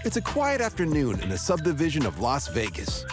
It's a quiet afternoon in a subdivision of Las Vegas.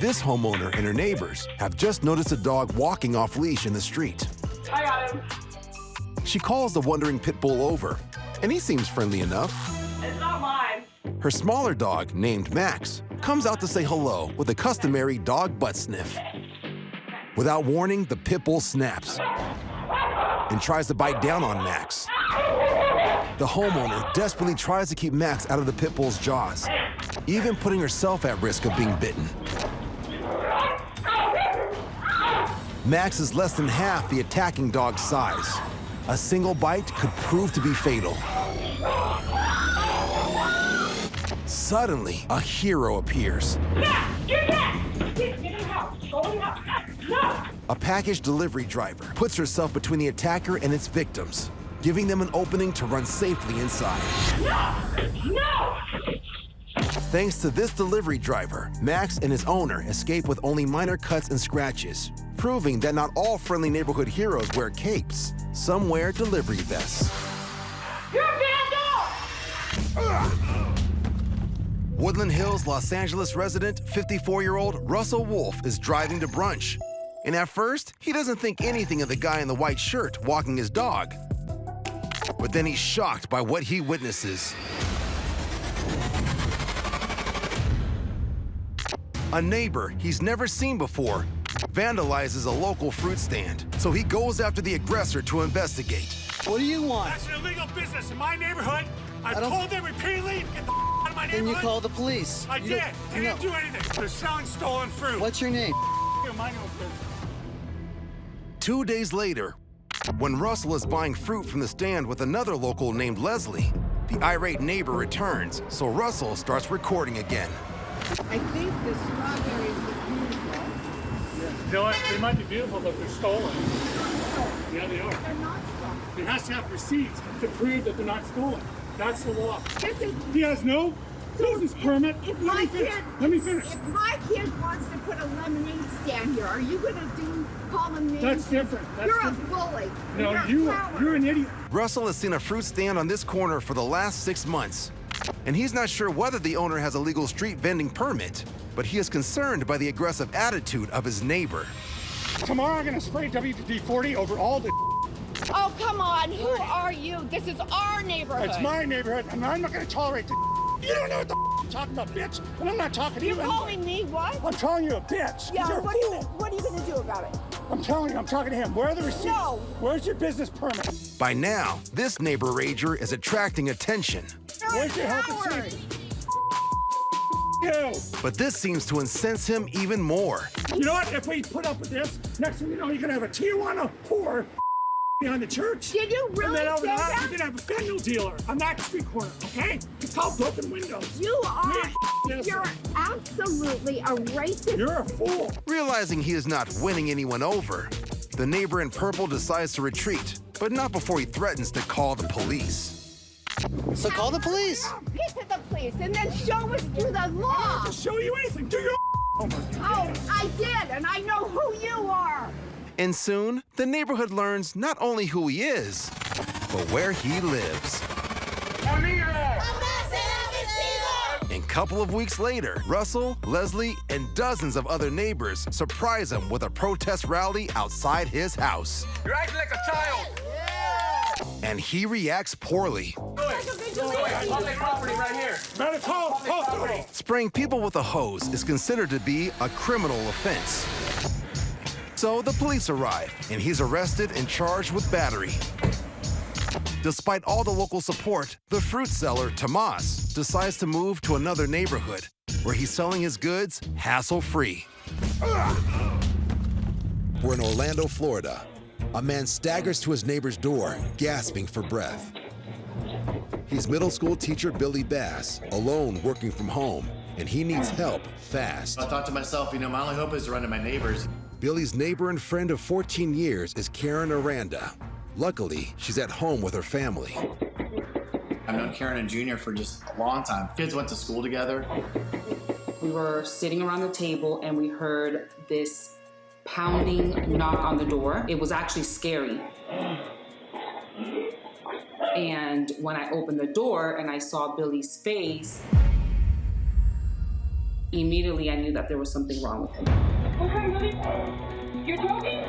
This homeowner and her neighbors have just noticed a dog walking off leash in the street. I got him. She calls the wandering pit bull over, and he seems friendly enough. It's not mine. Her smaller dog, named Max, comes out to say hello with a customary dog butt sniff. Without warning, the pit bull snaps and tries to bite down on Max. The homeowner desperately tries to keep Max out of the pit bull's jaws, even putting herself at risk of being bitten. Max is less than half the attacking dog's size. A single bite could prove to be fatal. Suddenly, a hero appears. A package delivery driver puts herself between the attacker and its victims, giving them an opening to run safely inside. No! Thanks to this delivery driver, Max and his owner escape with only minor cuts and scratches, proving that not all friendly neighborhood heroes wear capes. Some wear delivery vests. You're a vandal! Woodland Hills, Los Angeles resident, 54-year-old Russell Wolf is driving to brunch. And at first, he doesn't think anything of the guy in the white shirt walking his dog. But then he's shocked by what he witnesses. A neighbor he's never seen before vandalizes a local fruit stand, so he goes after the aggressor to investigate. What do you want? That's an illegal business in my neighborhood. I've told them repeatedly to get the out of my neighborhood. Then you call the police. I did. They didn't do anything. They're selling stolen fruit. What's your name? My business. 2 days later, when Russell is buying fruit from the stand with another local named Leslie, the irate neighbor returns, so Russell starts recording again. I think the strawberries look beautiful. You know what? They might be beautiful, but they're stolen. Yeah, they are. They're not stolen. He has to have receipts to prove that they're not stolen. That's the law. This is, He has no business permit. if Let my me finish. kid, Let me finish. if my kid wants to put a lemonade stand here, are you gonna call him names? That's different. That's You're different. a bully. No, You're a coward. you're an idiot. Russell has seen a fruit stand on this corner for the last 6 months, and he's not sure whether the owner has a legal street vending permit, but he is concerned by the aggressive attitude of his neighbor. Tomorrow I'm gonna spray WD-40 over all the. Oh, come on. Who are you? This is our neighborhood. It's my neighborhood, and I'm not gonna tolerate the. You don't know what the you're talking about, bitch. And I'm not talking to you. You're calling me what? I'm calling you a bitch. Yeah, You're a what are you gonna do about it? I'm telling you, I'm talking to him. Where are the receipts? No. Where's your business permit? By now, this neighbor rager is attracting attention, You're Where's a your health and coward. safety? You. but this seems to incense him even more. You know what? If we put up with this, next thing you know, you're gonna have a Tijuana whore behind the church. Did you And really then over say there, that? you're gonna have a fentanyl dealer on that street corner, okay? It's called broken windows. You are. Yes. You're absolutely a racist. You're a fool. Realizing he is not winning anyone over, the neighbor in purple decides to retreat, but not before he threatens to call the police. So call the police. Get to the police and then show us through the law. To show you anything, do your homework. Oh, I did, and I know who you are. And soon, the neighborhood learns not only who he is, but where he lives. And a couple of weeks later, Russell, Leslie, and dozens of other neighbors surprise him with a protest rally outside his house. You're acting like a child. And he reacts poorly. Public property right here. Better call authority. Spraying people with a hose is considered to be a criminal offense. So the police arrive, and he's arrested and charged with battery. Despite all the local support, the fruit seller, Tomas, decides to move to another neighborhood where he's selling his goods hassle-free. We're in Orlando, Florida. A man staggers to his neighbor's door, gasping for breath. He's middle school teacher Billy Bass, alone working from home, and he needs help fast. I thought to myself, my only hope is to run to my neighbors. Billy's neighbor and friend of 14 years is Karen Aranda. Luckily, she's at home with her family. I've known Karen and Junior for just a long time. Kids went to school together. We were sitting around the table and we heard this pounding knock on the door. It was actually scary. And when I opened the door and I saw Billy's face, Immediately, I knew that there was something wrong with him. You're joking?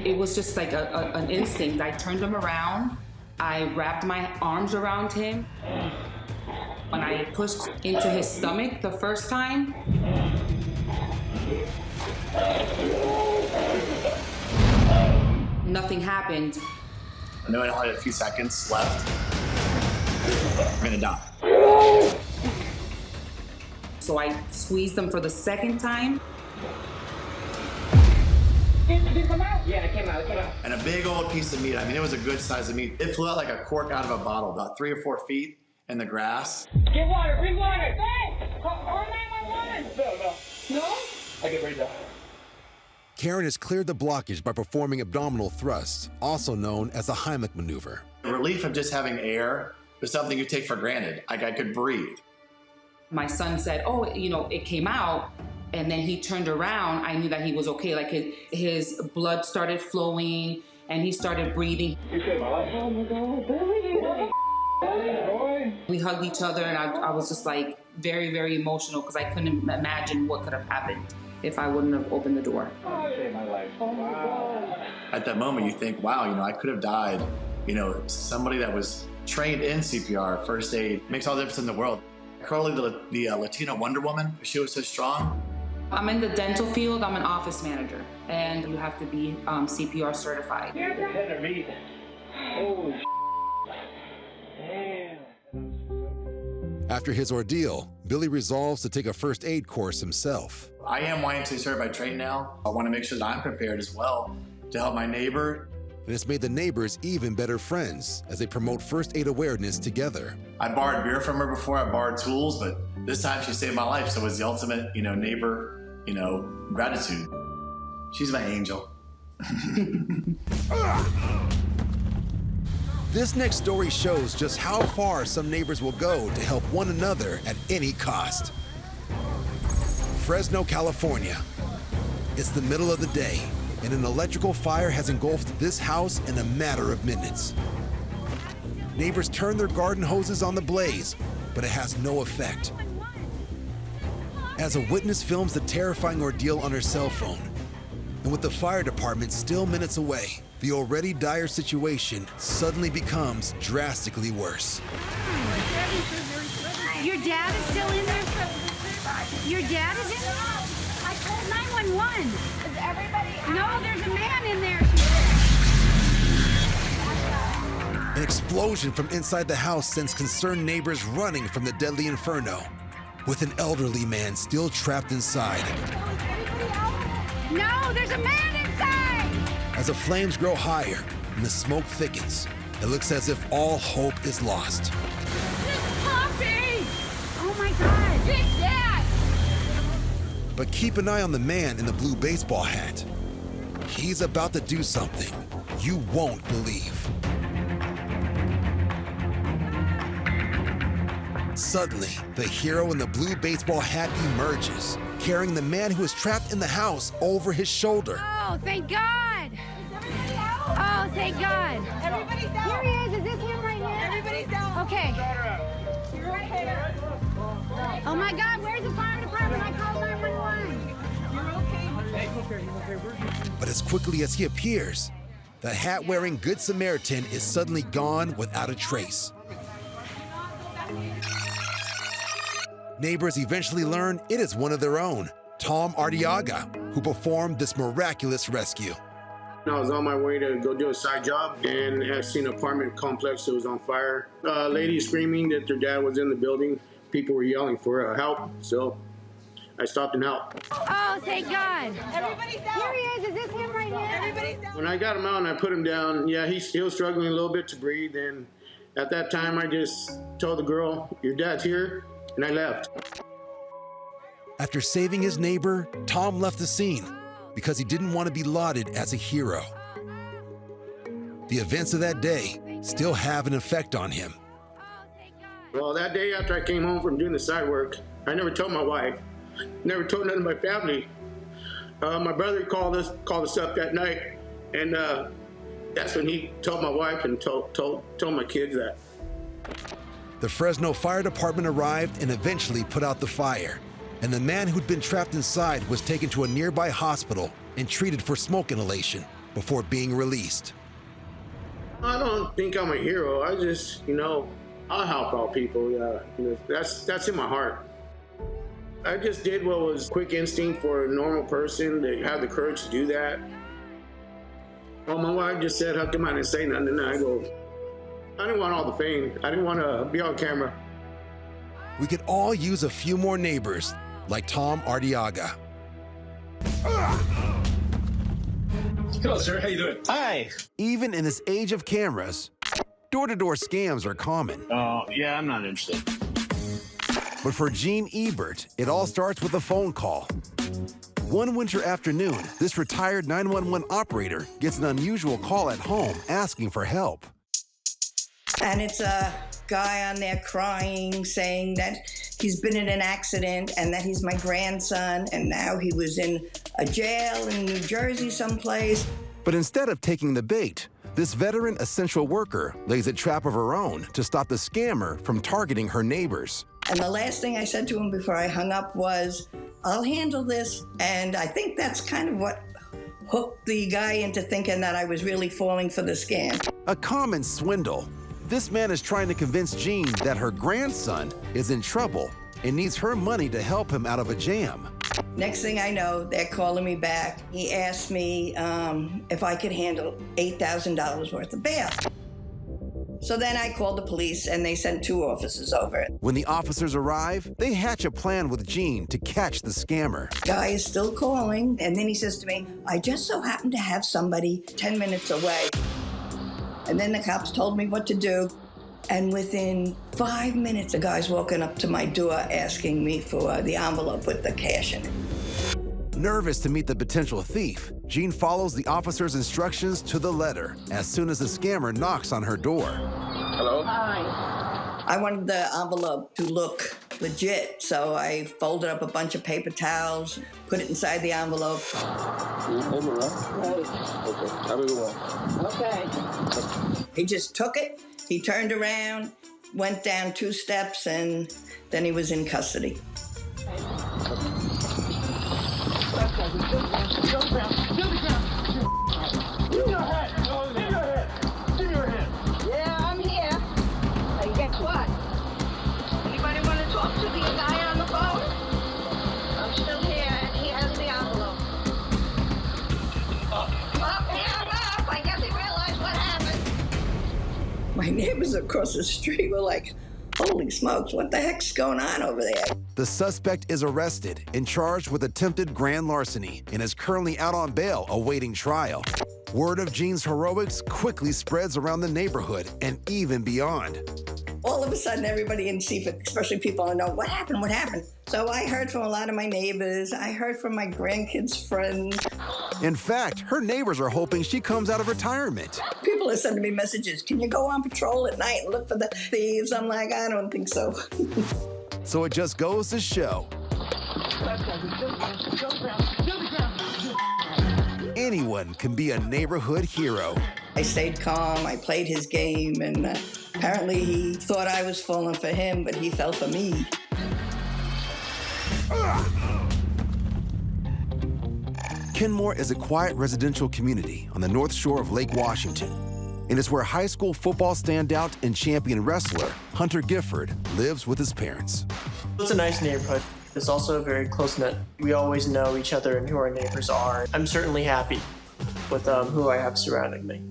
It was just like an instinct. I turned him around. I wrapped my arms around him. When I pushed into his stomach the first time, nothing happened. Knowing I only had a few seconds left, I'm gonna die. So I squeezed him for the second time. Did it come out? Yeah, it came out. And a big old piece of meat. I mean, it was a good size of meat. It flew out like a cork out of a bottle, about 3 or 4 feet in the grass. Get water, bring water. Hey, call 911. No? I get right down. Karen has cleared the blockage by performing abdominal thrusts, also known as the Heimlich maneuver. The relief of just having air was something you take for granted. Like I could breathe. My son said, oh, it came out. And then he turned around. I knew that he was okay. Like his blood started flowing and he started breathing. You saved my life. Oh my God, Billy. We hugged each other and I was just like very, very emotional because I couldn't imagine what could have happened if I wouldn't have opened the door. You saved my life. Oh my God. At that moment, you think, wow, I could have died. Somebody that was trained in CPR, first aid, makes all the difference in the world. Curly, the Latina Wonder Woman, she was so strong. I'm in the dental field. I'm an office manager, and you have to be CPR certified. Tender meat. Holy damn. After his ordeal, Billy resolves to take a first aid course himself. I am YMCA certified trained now. I want to make sure that I'm prepared as well to help my neighbor. And it's made the neighbors even better friends as they promote first aid awareness together. I borrowed beer from her before. I borrowed tools, but this time she saved my life. So it was the ultimate, neighbor, gratitude. She's my angel. This next story shows just how far some neighbors will go to help one another at any cost. Fresno, California. It's the middle of the day, and an electrical fire has engulfed this house in a matter of minutes. Neighbors turn their garden hoses on the blaze, but it has no effect. As a witness films the terrifying ordeal on her cell phone, and with the fire department still minutes away, the already dire situation suddenly becomes drastically worse. Your dad is still in there? Your dad is in there? I called 911. Is everybody out? No, there's a man in there. An explosion from inside the house sends concerned neighbors running from the deadly inferno, with an elderly man still trapped inside. No, there's a man inside! As the flames grow higher and the smoke thickens, it looks as if all hope is lost. Poppy! Oh my God! Big Dad! But keep an eye on the man in the blue baseball hat. He's about to do something you won't believe. Suddenly, the hero in the blue baseball hat emerges, carrying the man who is trapped in the house over his shoulder. Oh, thank God! Is everybody out? Oh, thank God! Everybody's out! Here he is. Is this him right here? Everybody's out. Okay. You're right here. Oh my God! Where's the fire department? I called 911. You're okay. But as quickly as he appears, the hat-wearing Good Samaritan is suddenly gone without a trace. Neighbors eventually learn it is one of their own, Tom Ardiaga, who performed this miraculous rescue. I was on my way to go do a side job and I seen an apartment complex that was on fire. A lady screaming that their dad was in the building. People were yelling for help, so I stopped and helped. Oh, thank God! Everybody's out. Here he is. Is this him right here? Everybody's out. When I got him out and I put him down, yeah, he's still struggling a little bit to breathe. And at that time, I just told the girl, "Your dad's here," and I left. After saving his neighbor, Tom left the scene because he didn't want to be lauded as a hero. The events of that day still have an effect on him. Well, that day after I came home from doing the side work, I never told my wife, never told none of my family. My brother called us up that night, and that's when he told my wife and told my kids that. The Fresno Fire Department arrived and eventually put out the fire. And the man who'd been trapped inside was taken to a nearby hospital and treated for smoke inhalation before being released. I don't think I'm a hero. I just, I'll help out people. Yeah, that's in my heart. I just did what was quick instinct for a normal person to have the courage to do that. Well, my wife just said, how come I didn't say nothing? And I go, I didn't want all the fame. I didn't want to be on camera. We could all use a few more neighbors like Tom Ardiaga. Hello, sir. How you doing? Hi. Even in this age of cameras, door-to-door scams are common. Oh, yeah, I'm not interested. But for Gene Ebert, it all starts with a phone call. One winter afternoon, this retired 911 operator gets an unusual call at home asking for help. And it's a guy on there crying, saying that he's been in an accident and that he's my grandson, and now he was in a jail in New Jersey someplace. But instead of taking the bait, this veteran essential worker lays a trap of her own to stop the scammer from targeting her neighbors. And the last thing I said to him before I hung up was, I'll handle this. And I think that's kind of what hooked the guy into thinking that I was really falling for the scam. A common swindle. This man is trying to convince Jean that her grandson is in trouble and needs her money to help him out of a jam. Next thing I know, they're calling me back. He asked me if I could handle $8,000 worth of bail. So then I called the police and they sent 2 officers over. When the officers arrive, they hatch a plan with Jean to catch the scammer. Guy is still calling, and then he says to me, I just so happen to have somebody 10 minutes away. And then the cops told me what to do. And within 5 minutes, the guy's walking up to my door asking me for the envelope with the cash in it. Nervous to meet the potential thief, Jean follows the officer's instructions to the letter as soon as the scammer knocks on her door. Hello? Hi. I wanted the envelope to look legit, so I folded up a bunch of paper towels, put it inside the envelope. Hold it up. Okay. Have a good one. Okay. He just took it, he turned around, went down 2 steps, and then he was in custody. Yeah, I'm here. And guess what? Anybody want to talk to the guy on the phone? I'm still here, and he has the envelope. I guess he realized what happened. My neighbors across the street were like, holy smokes, what the heck's going on over there? The suspect is arrested and charged with attempted grand larceny and is currently out on bail awaiting trial. Word of Jean's heroics quickly spreads around the neighborhood and even beyond. All of a sudden, everybody in Seaford, especially people who know, what happened, what happened? So I heard from a lot of my neighbors. I heard from my grandkids' friends. In fact, her neighbors are hoping she comes out of retirement. People are sending me messages. Can you go on patrol at night and look for the thieves? I'm like, I don't think so. So it just goes to show. Anyone can be a neighborhood hero. I stayed calm, I played his game, and apparently he thought I was falling for him, but he fell for me. Kenmore is a quiet residential community on the north shore of Lake Washington. And it's where high school football standout and champion wrestler Hunter Gifford lives with his parents. It's a nice neighborhood. It's also very close-knit. We always know each other and who our neighbors are. I'm certainly happy with who I have surrounding me.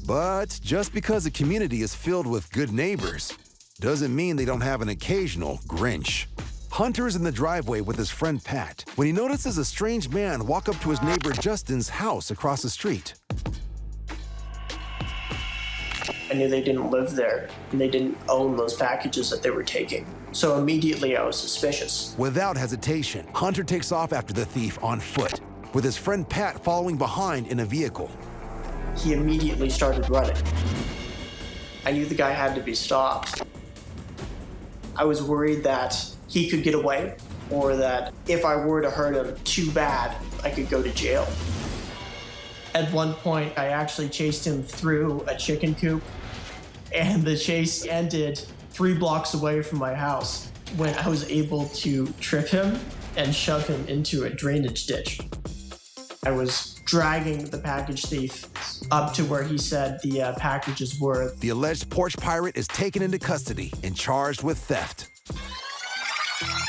But just because a community is filled with good neighbors doesn't mean they don't have an occasional Grinch. Hunter is in the driveway with his friend Pat when he notices a strange man walk up to his neighbor Justin's house across the street. I knew they didn't live there, and they didn't own those packages that they were taking. So immediately I was suspicious. Without hesitation, Hunter takes off after the thief on foot, with his friend Pat following behind in a vehicle. He immediately started running. I knew the guy had to be stopped. I was worried that he could get away, or that if I were to hurt him too bad, I could go to jail. At one point, I actually chased him through a chicken coop, and the chase ended 3 blocks away from my house when I was able to trip him and shove him into a drainage ditch. I was dragging the package thief up to where he said the packages were. The alleged porch pirate is taken into custody and charged with theft.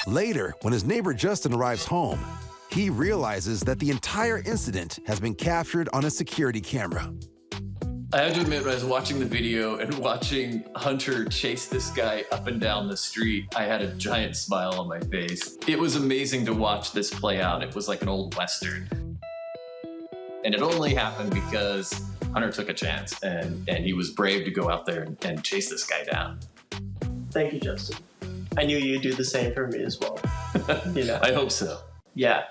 Later, when his neighbor Justin arrives home, he realizes that the entire incident has been captured on a security camera. I have to admit, when I was watching the video and watching Hunter chase this guy up and down the street, I had a giant smile on my face. It was amazing to watch this play out. It was like an old Western. And it only happened because Hunter took a chance and he was brave to go out there and chase this guy down. Thank you, Justin. I knew you'd do the same for me as well. You know. I hope so. Yeah.